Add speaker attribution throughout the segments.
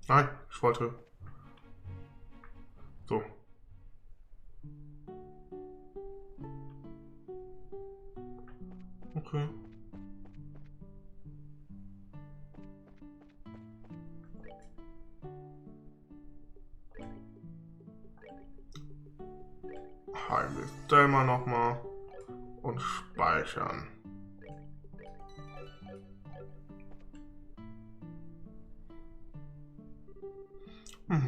Speaker 1: Nein, ich wollte... So. Okay. Heim Estelle mal nochmal und speichern.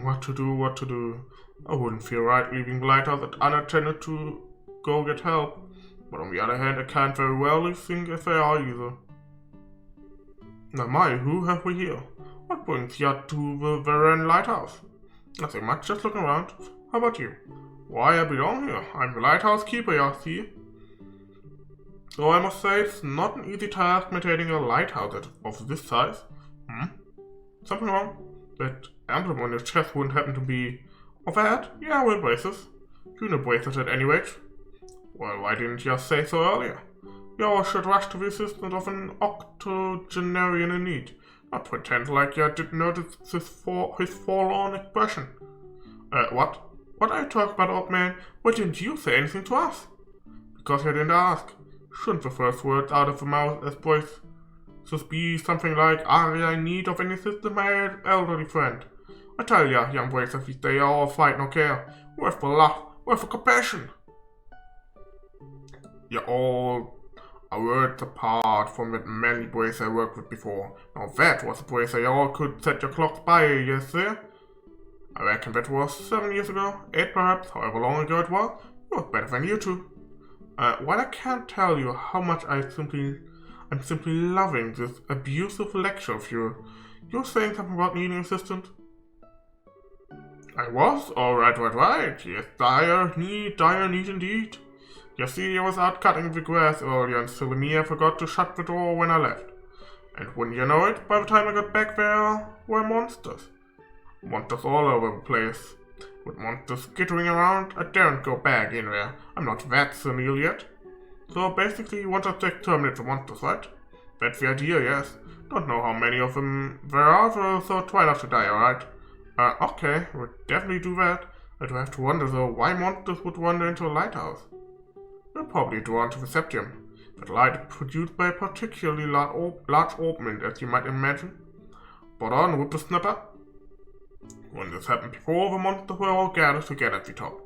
Speaker 1: What to do, what to do. I wouldn't feel right leaving the lighthouse unattended to go get help. But on the other hand, I can't very well leave things as they are either. Now my, who have we here? What brings you to the Varen lighthouse? Nothing much, just looking around. How about you? Why, I belong here. I'm the lighthouse keeper, you see. So I must say, it's not an easy task maintaining a lighthouse of this size. Something wrong? That emblem on your chest wouldn't happen to be... of that? Yeah, wear braces. You know braces at any rate. Well, why didn't you say so earlier? You all should rush to the assistance of an octogenarian in need. Not pretend like you didn't notice his forlorn expression. What? What are you talking about, old man? Why didn't you say anything to us? Because you didn't ask. Shouldn't the first words out of the mouth as boys just be something like, are you in need of any assistance, my elderly friend? I tell ya, young braces these days are all fight no care. Worth for love, worth for compassion. You're all a word apart from the many braces I worked with before. Now that was a brace you all could set your clocks by, yes sir? I reckon that was 7 years ago, 8 perhaps, however long ago it was. It was better than you two. While I can't tell you how much I'm simply loving this abusive lecture of yours. You're saying something about needing assistance? I was? Right. Yes, dire need indeed. You see, I was out cutting the grass earlier and Silamia forgot to shut the door when I left. And wouldn't you know it, by the time I got back there were monsters. Monsters all over the place. With monsters skittering around, I daren't go back in there. I'm not that senile yet. So basically you want us to exterminate the monsters, right? That's the idea, yes. Don't know how many of them there are, so try not to die, alright? Okay, we'll definitely do that. I do have to wonder though why monsters would wander into a lighthouse. They're probably drawn to the septium. That light is produced by a particularly large opening, as you might imagine. But on whippersnapper. When this happened before, the monsters were all gathered together at the top.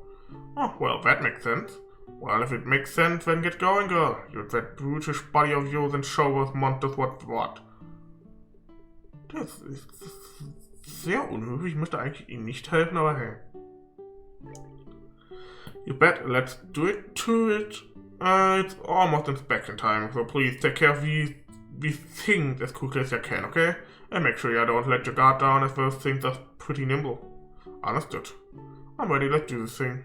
Speaker 1: Oh, well, that makes sense. Well, if it makes sense, then get going, girl. Use that brutish body of yours and show us monsters what's what. Das ist sehr unhöflich. Ich möchte eigentlich Ihnen nicht helfen, aber hey. You bet, let's do it to it. It's almost inspection time, so please take care of these things as quickly as you can, okay? And make sure you don't let your guard down as those things are pretty nimble. Understood. I'm ready, let's do this thing.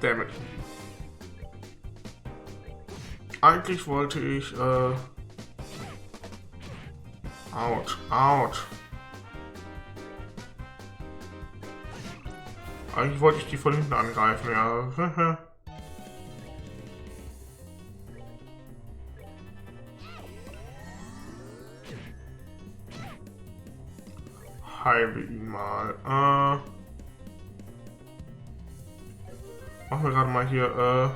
Speaker 1: Damn it. Eigentlich wollte ich, ouch. Eigentlich wollte ich die von hinten angreifen, ja. Heile ihn mal. Machen wir gerade mal hier,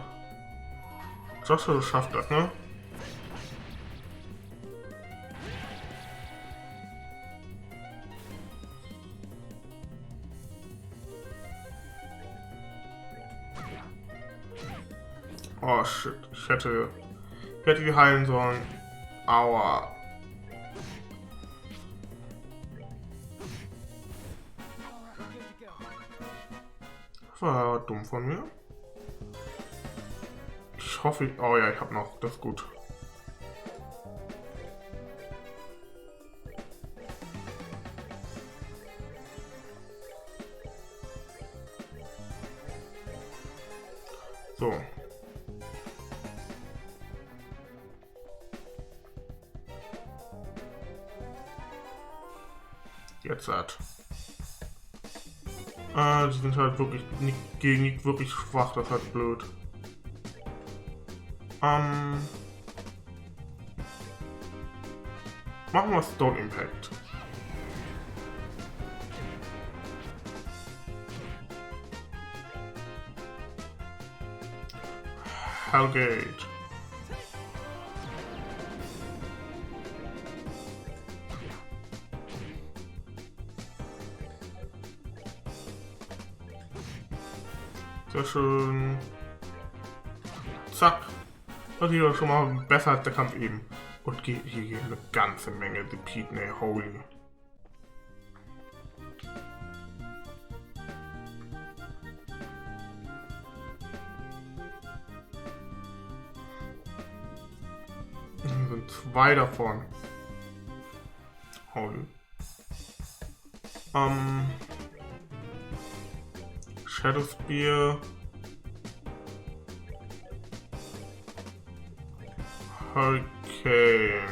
Speaker 1: Joshua schafft das, ne? Oh shit, ich hätte die heilen sollen. Aua. Das war dumm von mir. Ich hoffe, oh ja, ich habe noch, das ist gut. So. Jetzt hat. Die sind halt wirklich nicht wirklich schwach, das ist halt blöd. Machen wir Stone Impact. Hellgate. Sehr schön. Zack. Das hier schon mal besser als der Kampf eben. Und hier geht eine ganze Menge Repeat, ne, holy. Hier sind 2 davon. Holy. Shadow Spear. Hurricane.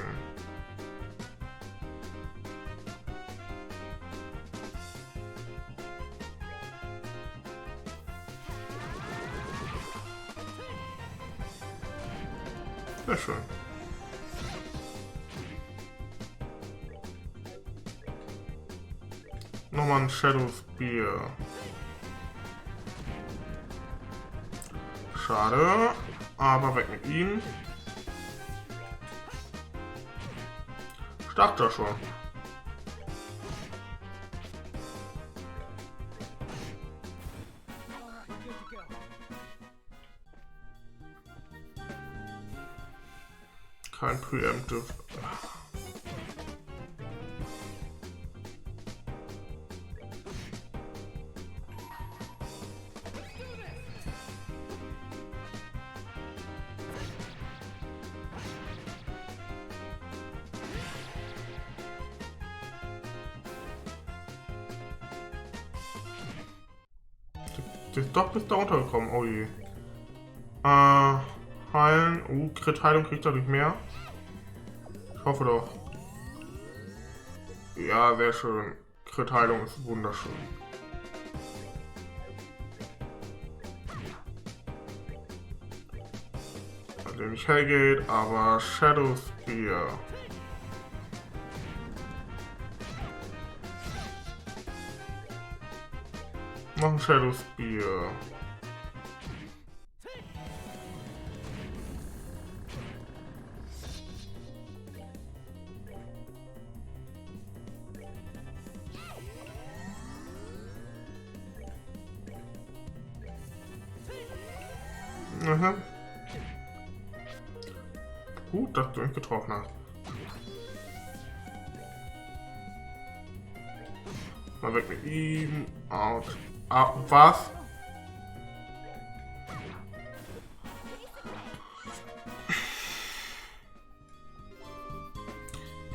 Speaker 1: Sehr schön. Nochmal ein Shadow Spear. Schade, aber weg mit ihm. Startet er schon. Kein Preemptive. Die ist doch bis da runtergekommen, oh je. Heilen. Crit-Heilung kriegt dadurch mehr. Ich hoffe doch. Ja, sehr schön. Crit-Heilung ist wunderschön. Also nicht Hellgate, aber Shadow Spear. Noch ein Shadow Spear. Aha. Gut, dass du mich getroffen hast. Mal weg mit ihm. Out. Ah, was?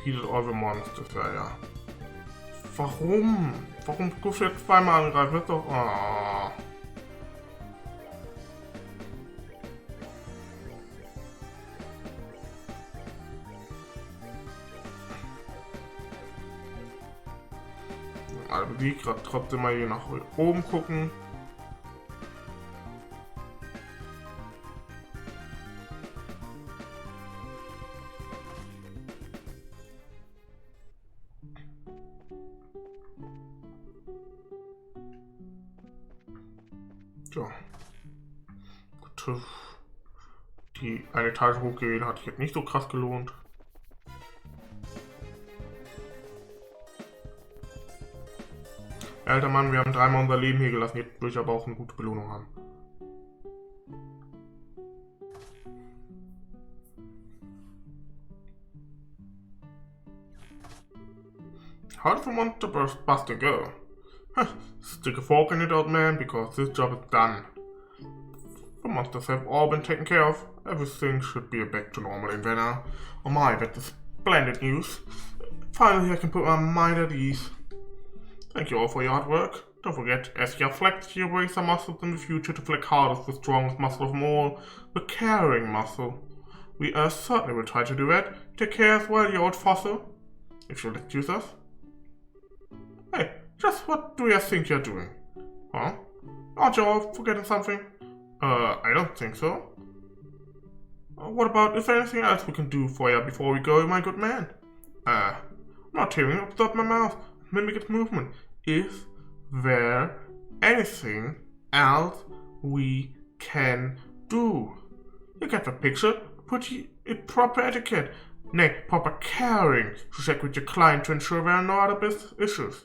Speaker 1: Heal all the monsters, ja. Warum? Warum musst du jetzt zweimal angreifen? Ist doch. Oh. Also die gerade trotzdem mal hier nach oben gucken. So. Gut. Die eine Etage hochgehen hat sich jetzt nicht so krass gelohnt. Alter Mann, wir haben 3-mal unser Leben hier gelassen, jetzt will ich aber auch eine gute Belohnung haben. How does the monster buster go? Stick a fork in it, old man, because this job is done. The monsters have all been taken care of. Everything should be back to normal in Vienna. Oh my, that is splendid news. Finally, I can put my mind at ease. Thank you all for your hard work. Don't forget, as you flex your bracer muscles in the future to flex hardest, the strongest muscle of them all, the carrying muscle. We certainly will try to do that. Take care as well, you old fossil. If you'll excuse us. Hey, just what do you think you're doing? Huh? Aren't you all forgetting something? I don't think so. What about, is there anything else we can do for you before we go, my good man? I'm not hearing up, stop my mouth, mimic its movement. Is there anything else we can do? You get the picture? Put it proper etiquette, nay, proper caring to check with your client to ensure there are no other issues.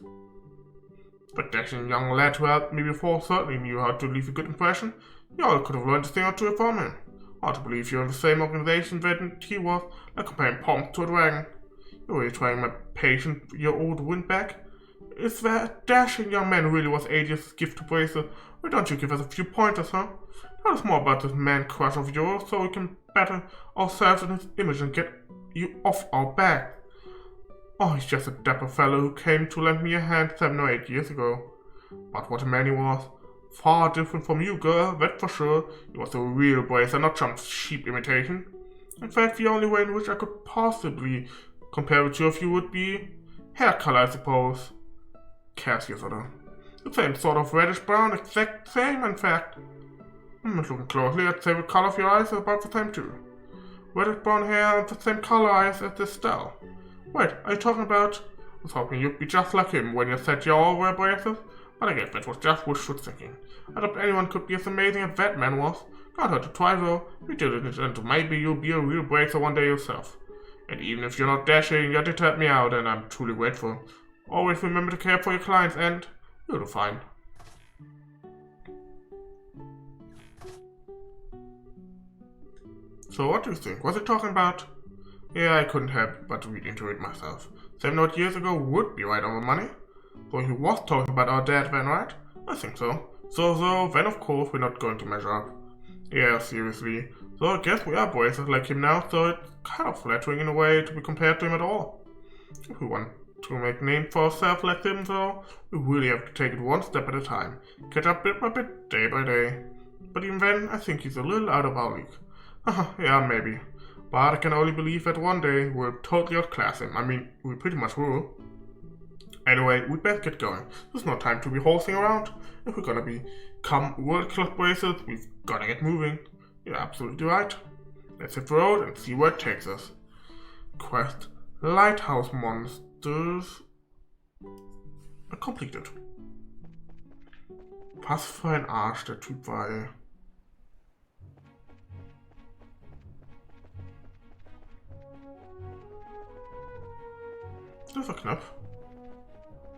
Speaker 1: But dashing young lad who helped me before certainly knew how to leave a good impression. You all could have learned a thing or two from him. Hard to believe you're in the same organization that he was, like comparing pomps to a dragon. You're really trying my patient-year-old wind back? Is that dashing young man who really was Adius' gift to Bracer, or don't you give us a few pointers, huh? Tell us more about this man-crush of yours so we can better ourselves in his image and get you off our back. Oh, he's just a dapper fellow who came to lend me a hand 7 or 8 years ago. But what a man he was. Far different from you, girl, that for sure. He was a real Bracer, not some cheap imitation. In fact, the only way in which I could possibly compare the two of you would be hair color, I suppose. Cassius, or the same sort of reddish-brown, exact same, in fact. Looking closely, I'd say the color of your eyes are about the same too. Reddish-brown hair and the same color eyes as Estelle. Wait, are you talking about? I was hoping you'd be just like him when you said you all were Bracers, but I guess that was just wishful thinking. I doubt anyone could be as amazing as that man was. Can't hurt to try though. You did it, and maybe you'll be a real Bracer one day yourself. And even if you're not dashing, you did help me out, and I'm truly grateful. Always remember to care for your clients, and you'll do fine. So what do you think? Was it talking about? Yeah, I couldn't help but read into it myself. 7 odd years ago would be right on the money. So he was talking about our dad then, right? I think so. So then of course we're not going to measure up. Yeah, seriously. So I guess we are Bracers like him now, so it's kind of flattering in a way to be compared to him at all. If we want to make names for ourselves like him though, we really have to take it one step at a time. Catch up bit by bit, day by day. But even then, I think he's a little out of our league. Yeah, maybe. But I can only believe that one day we'll totally outclass him. I mean, we pretty much will. Anyway, we'd better get going. There's no time to be horsing around. If we're gonna become world-class Bracers, we've gotta get moving. You're absolutely right. Let's hit the road and see where it takes us. Quest Lighthouse Monsters completed. Was für ein Arsch der Typ war, ey. Das war knapp.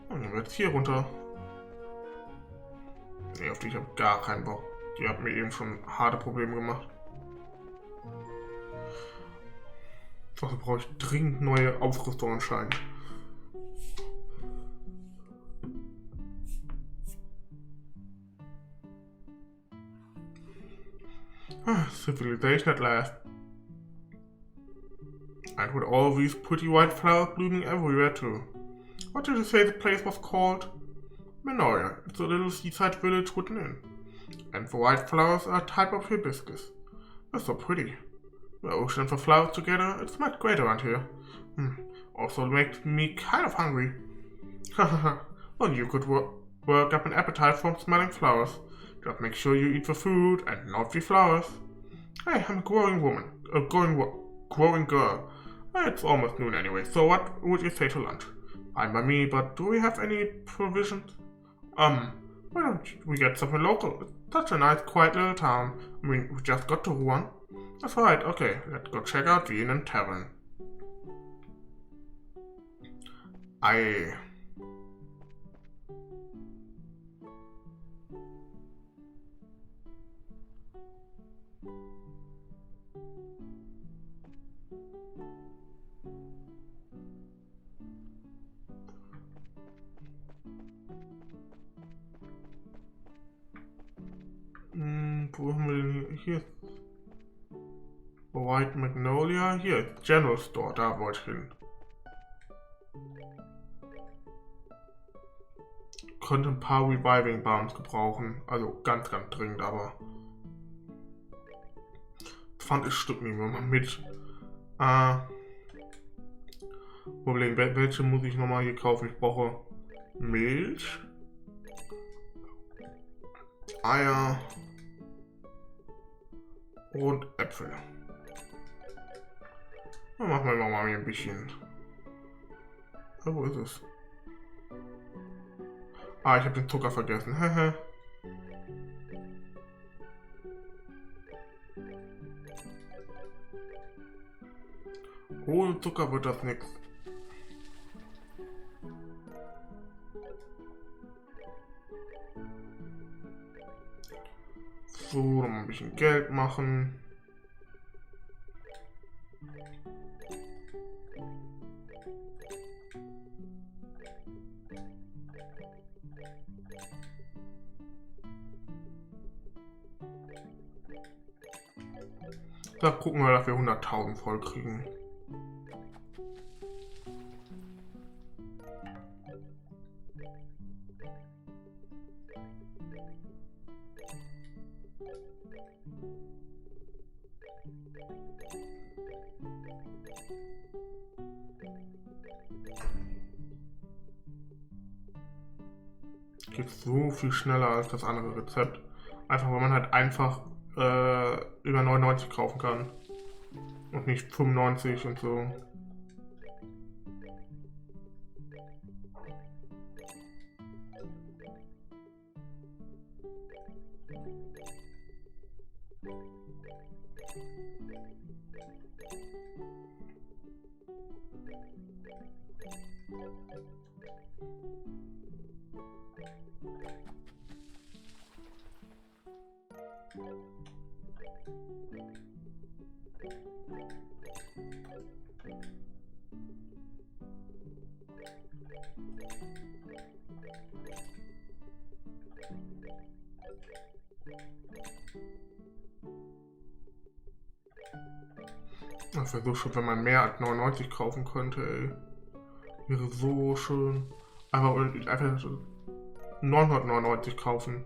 Speaker 1: Dann gehen wir jetzt hier runter. Ne, auf die ich habe gar keinen Bock. Die hat mir eben schon harte Probleme gemacht. Also brauche ich dringend neue Aufrüstung anscheinend. Civilization at last. And with all these pretty white flowers blooming everywhere too. What did you say the place was called? Manoria. It's a little seaside village with an inn. And the white flowers are a type of hibiscus. They're so pretty. The ocean and the flowers together, it's much great around here. Also makes me kind of hungry. Hahaha. Well, you could work up an appetite from smelling flowers. Just make sure you eat the food and not the flowers. Hey, I'm a growing woman. A growing girl. It's almost noon anyway, so what would you say to lunch? Fine by me, but do we have any provisions? Why don't we get something local? It's such a nice, quiet little town. I mean, we just got to Rouen. That's right, okay, let's go check out the inn and tavern. Aye. Wo haben wir denn hier? White Magnolia? Hier, General Store, da wollte ich hin. Könnte ein paar Reviving Balms gebrauchen. Also ganz, ganz dringend, aber. Pfand ist Stück nehmen wir mal mit. Problem, welche muss ich nochmal hier kaufen? Ich brauche Milch. Eier und Äpfel. Dann machen wir mal ein bisschen. Wo ist es? Ah, ich habe den Zucker vergessen. Ohne Zucker wird das nichts. So, noch ein bisschen Geld machen. Da gucken wir, dass wir 100.000 voll kriegen. Geht so viel schneller als das andere Rezept. Einfach weil man halt einfach über 99 kaufen kann. Und nicht 95 und so. Das wäre so schön, wenn man mehr als 99 kaufen könnte, ey. Wäre so schön. Aber einfach 999 kaufen.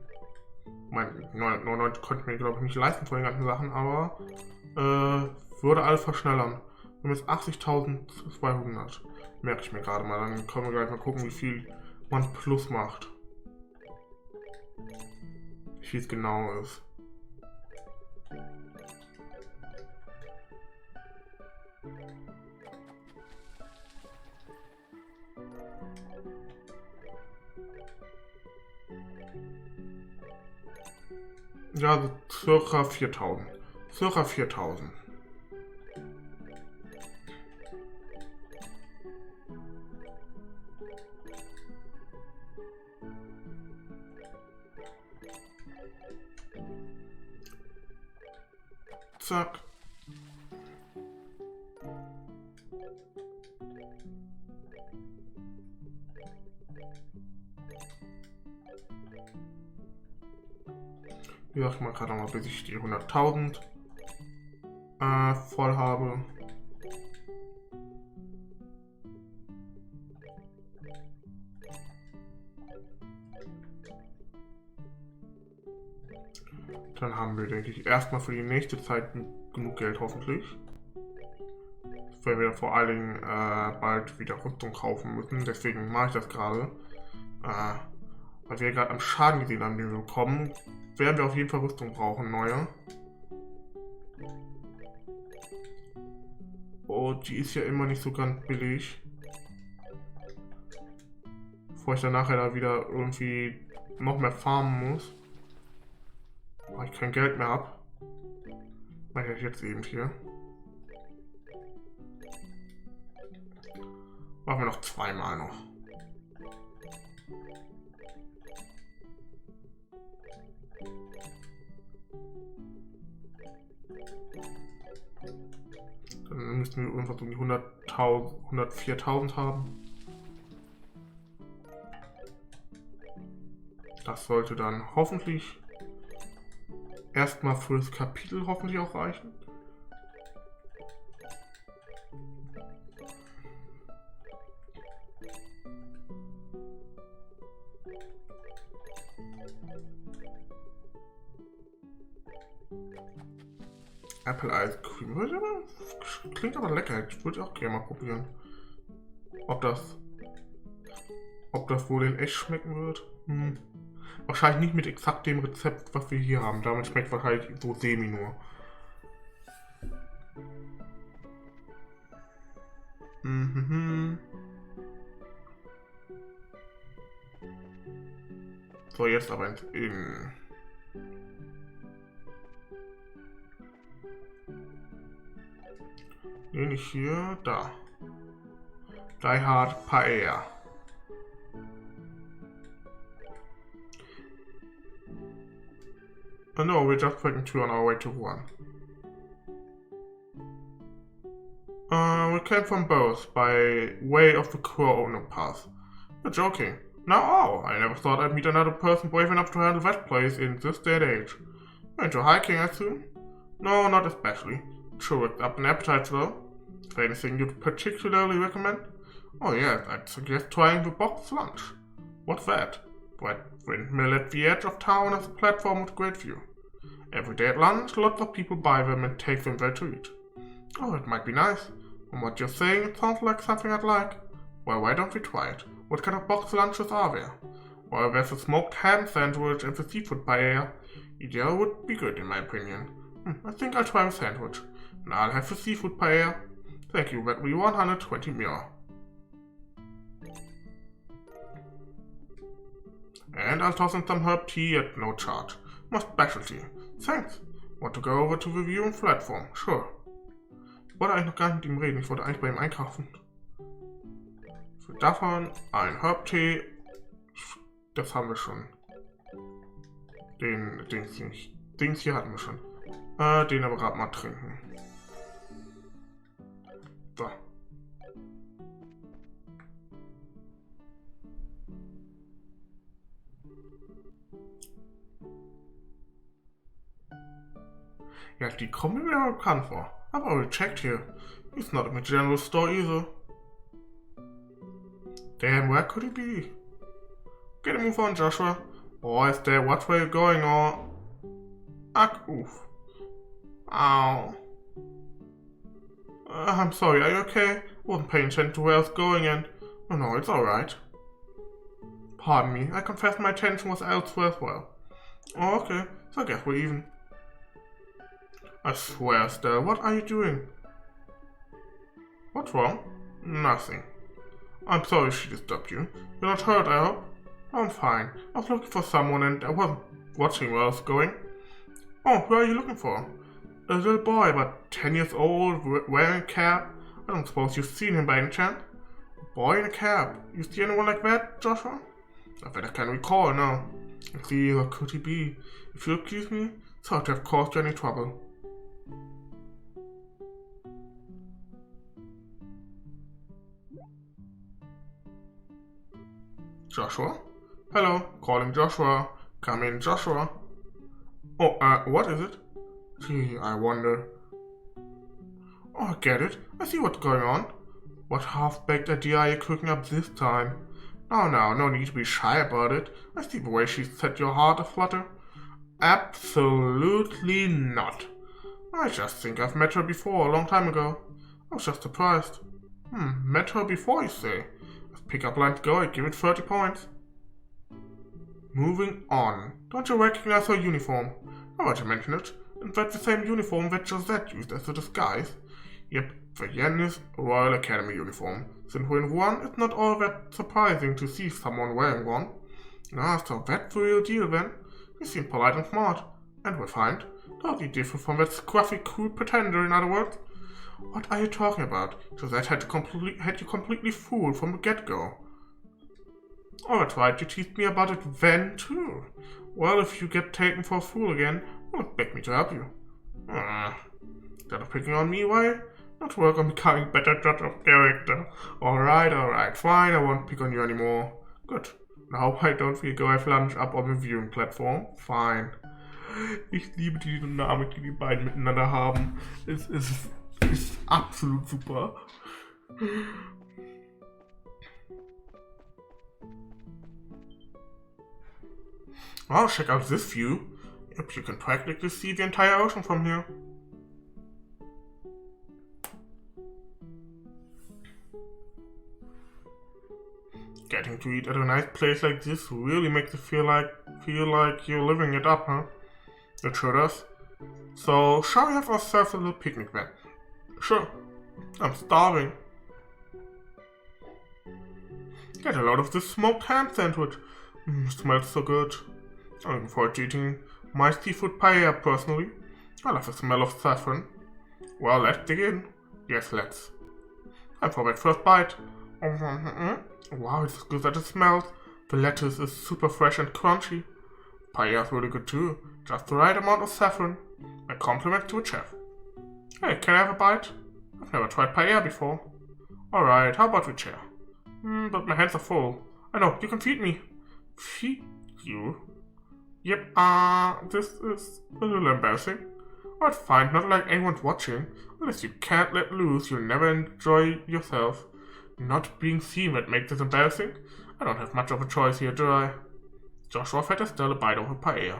Speaker 1: Ich meine, 999 konnte ich mir, glaube ich, nicht leisten von den ganzen Sachen, aber würde alles verschnellern. Wir haben jetzt 80.200. Merke ich mir gerade mal. Dann können wir gleich mal gucken, wie viel man plus macht. Wie viel es genau ist. Ja, so circa 4.000. Circa 4.000. Zack. Wie gesagt, mal gerade noch mal, bis ich die 100.000 voll habe. Dann haben wir, denke ich, erstmal für die nächste Zeit genug Geld, hoffentlich. Weil wir vor allen Dingen bald wieder Rüstung kaufen müssen. Deswegen mache ich das gerade. Weil wir gerade am Schaden gesehen haben, den wir bekommen, werden wir auf jeden Fall Rüstung brauchen, neue. Und die ist ja immer nicht so ganz billig. Bevor ich dann nachher da wieder irgendwie noch mehr farmen muss. Weil ich kein Geld mehr habe. Mache ich jetzt eben hier. Machen wir noch zweimal noch. Dann müssten wir irgendwas um die 104.000 haben. Das sollte dann hoffentlich erstmal für das Kapitel hoffentlich auch reichen. Apple Ice Cream. Klingt aber lecker. Ich würde auch gerne mal probieren. Ob das wohl in echt schmecken wird. Wahrscheinlich nicht mit exakt dem Rezept, was wir hier haben. Damit schmeckt wahrscheinlich so semi nur. So, jetzt aber ins Innen. Nee, nicht hier, da. Die Hard Paella. Oh no, we're just breaking two on our way to one. We came from both by way of the Corona Pass. You're joking. No, I never thought I'd meet another person brave enough to handle that place in this day and age. You're into hiking, I assume? No, not especially. Sure worked up an appetite though. Is there anything you'd particularly recommend? Oh yes, I'd suggest trying the box lunch. What's that? That windmill at the edge of town has a platform with a great view. Every day at lunch, lots of people buy them and take them there to eat. Oh, it might be nice. From what you're saying, it sounds like something I'd like. Well, why don't we try it? What kind of box lunches are there? Well, there's a smoked ham sandwich and the seafood paella. Either would be good, in my opinion. I think I'll try the sandwich. And I'll have the seafood paella. Thank you, that'll be 120 mil. And I'll toss in some herb tea at no charge. My specialty. Thanks. Want to go over to the viewing platform? Sure. Ich wollte eigentlich noch gar nicht mit ihm reden. Ich wollte eigentlich bei ihm einkaufen. So, davon ein Herb-Tee. Das haben wir schon. Den Dings hier hatten wir schon. Den aber gerade mal trinken. So. Ja, die kommen mir ja bekannt vor. I've already checked here. He's not in the general store either. Damn, where could he be? Get a move on, Joshua. Or is there what way you're going, or... Ach, oof. Ow. I'm sorry, are you okay? Wasn't paying attention to where I was going and... Oh no, it's alright. Pardon me, I confess my attention was elsewhere as well. Oh, okay, so I guess we're even. I swear, Estelle, what are you doing? What's wrong? Nothing. I'm sorry she disturbed you. You're not hurt, I hope? I'm fine. I was looking for someone and I wasn't watching where I was going. Oh, who are you looking for? A little boy, about 10 years old, wearing a cap. I don't suppose you've seen him by any chance? A boy in a cap. You see anyone like that, Joshua? Not that I can recall, no. Let's see, who could he be? If you'll excuse me, sorry to have caused you any trouble. Joshua? Hello, calling Joshua. Come in, Joshua. Oh, what is it? Gee, I wonder. Oh, I get it. I see what's going on. What half-baked idea are you cooking up this time? Now, no need to be shy about it. I see the way she set your heart aflutter. Absolutely not. I just think I've met her before, a long time ago. I was just surprised. Met her before, you say? As pick-up lines go, I give it 30 points. Moving on. Don't you recognize her uniform? Now that you mention it, and that's the same uniform that Josette used as a disguise. Yep, the Yen's Royal Academy uniform. Since we're in one, it's not all that surprising to see someone wearing one. Ah, so that's the real deal then. You seem polite and smart, and refined. Totally different from that scruffy, crude pretender, in other words. What are you talking about? Josette had you completely fooled from the get-go. Oh, that's right, you teased me about it then, too. Well, if you get taken for a fool again, don't expect me to help you. Instead of picking on me, why not work on becoming better judge of character? Alright, fine, I won't pick on you anymore. Good. Now why don't we go have lunch up on the viewing platform? Fine. Ich liebe die Dynamik, die beiden miteinander haben. Es ist absolut super. Oh, check out this view. Yep, you can practically see the entire ocean from here. Getting to eat at a nice place like this really makes you feel like you're living it up, huh? It sure does. So, shall we have ourselves a little picnic then? Sure. I'm starving. Get a load of this smoked ham sandwich. Smells so good. I'm looking forward to eating my seafood paella personally. I love the smell of saffron. Well, let's dig in. Yes, let's. Time for that first bite. Wow, it's as good as it smells. The lettuce is super fresh and crunchy. Paella's really good too. Just the right amount of saffron. A compliment to a chef. Hey, can I have a bite? I've never tried paella before. Alright, how about we share? But my hands are full. I know, you can feed me. Feed you? Yep, this is a little embarrassing. But fine, not like anyone's watching. Unless you can't let loose, you'll never enjoy yourself. Not being seen that makes this embarrassing. I don't have much of a choice here, do I? Joshua fed Estelle a bite of her paella.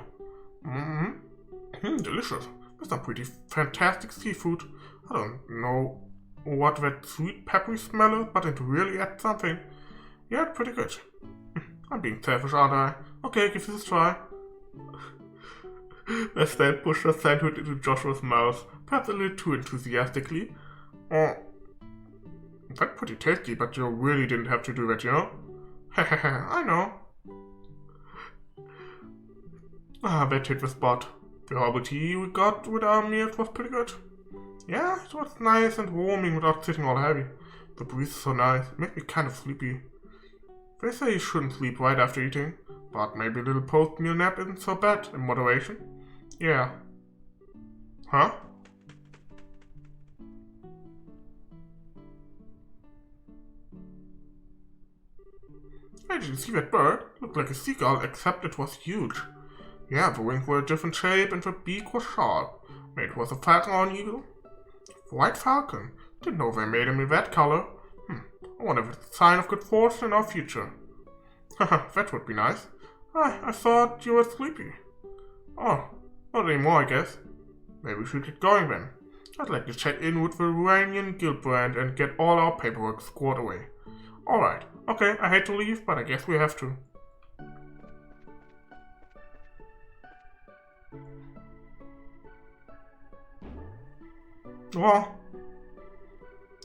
Speaker 1: Delicious. That's some pretty fantastic seafood. I don't know what that sweet peppery smell is, but it really adds something. Yeah, pretty good. I'm being selfish, aren't I? Okay, give this a try. Estelle pushed her sandwich into Joshua's mouth, perhaps a little too enthusiastically. Oh, that's pretty tasty, but you really didn't have to do that, you know? I know. That hit the spot. The herbal tea we got with our meals was pretty good. Yeah, it was nice and warming without sitting all heavy. The breeze is so nice, it makes me kind of sleepy. They say you shouldn't sleep right after eating, but maybe a little post-meal nap isn't so bad in moderation. Yeah. Huh? Hey, did you see that bird? Looked like a seagull, except it was huge. Yeah, the wings were a different shape and the beak was sharp. Maybe it was a falcon or an eagle? White falcon. Didn't know they made him in that color. I wonder if it's a sign of good fortune in our future. Haha, that would be nice. I thought you were sleepy. Oh, not anymore, I guess. Maybe we should get going then. I'd like to check in with the Iranian Guild brand and get all our paperwork squared away. Alright, okay, I hate to leave, but I guess we have to. Oh,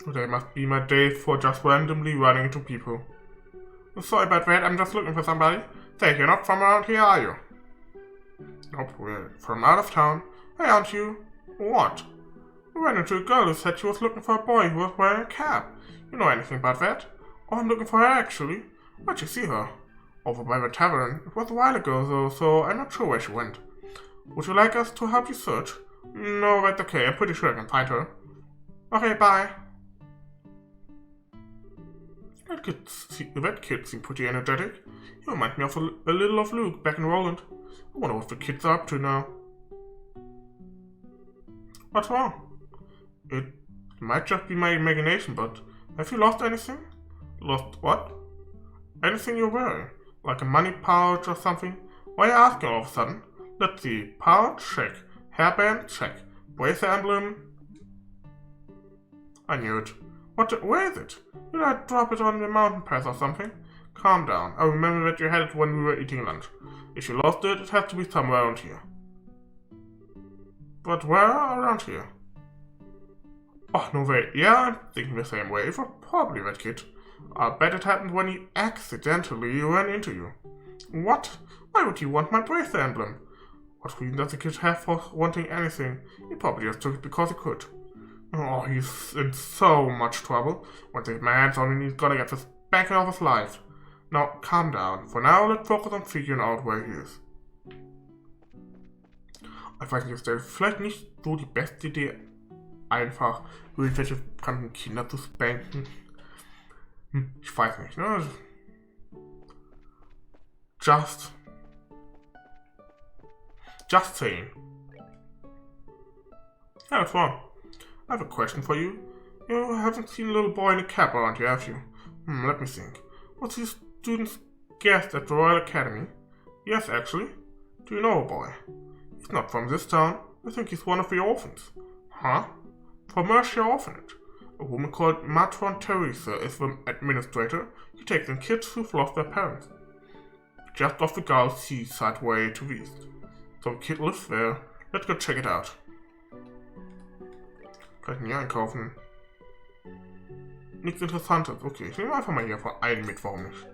Speaker 1: today must be my day for just randomly running into people. Sorry about that, I'm just looking for somebody. Say, you're not from around here, are you? Nope, we're from out of town. Hey, aren't you? What? We ran into a girl who said she was looking for a boy who was wearing a cap. You know anything about that? Oh, I'm looking for her actually. Where'd you see her? Over by the tavern. It was a while ago though, so I'm not sure where she went. Would you like us to help you search? No, that's okay. I'm pretty sure I can find her. Okay, bye. That kid seemed pretty energetic. He reminds me of a little of Luke back in Roland. I wonder what the kids are up to now. What's wrong? It might just be my imagination, but have you lost anything? Lost what? Anything you're wearing? Like a money pouch or something? Why are you asking all of a sudden? Let's see. Pouch? Check. Hairband? Check. Bracer emblem? I knew it. Where is it? Did I drop it on the mountain pass or something? Calm down. I remember that you had it when we were eating lunch. If you lost it, it has to be somewhere around here. But where around here? Oh, no way. Yeah, I'm thinking the same way. It was probably that kid. I bet it happened when he accidentally ran into you. What? Why would he want my bracer emblem? What reason does the kid have for wanting anything? He probably just took it because he could. Oh, he's in so much trouble. Once I get my hands on him, he's gonna get the spanking of his life. Now, calm down. For now, let's focus on figuring out where he ist. Ich weiß nicht, Estelle, vielleicht nicht so die beste Idee, einfach irgendwelche fremden Kinder zu spanken. Ich weiß nicht, ne? Just saying. Yeah, what's wrong? I have a question for you. You haven't seen a little boy in a cap around here, have you? Let me think. What's his student's guest at the Royal Academy? Yes, actually. Do you know a boy? He's not from this town. I think he's one of the orphans. Huh? From Mercia Orphanage. A woman called Matron Teresa is the administrator. She takes in kids who've lost their parents. Just off the Gulf seaside way to the east. So a kid lives there. Let's go check it out. Kann ich denn hier einkaufen? Nichts Interessantes. Okay, ich nehme einfach mal hier vor einen mit, warum nicht?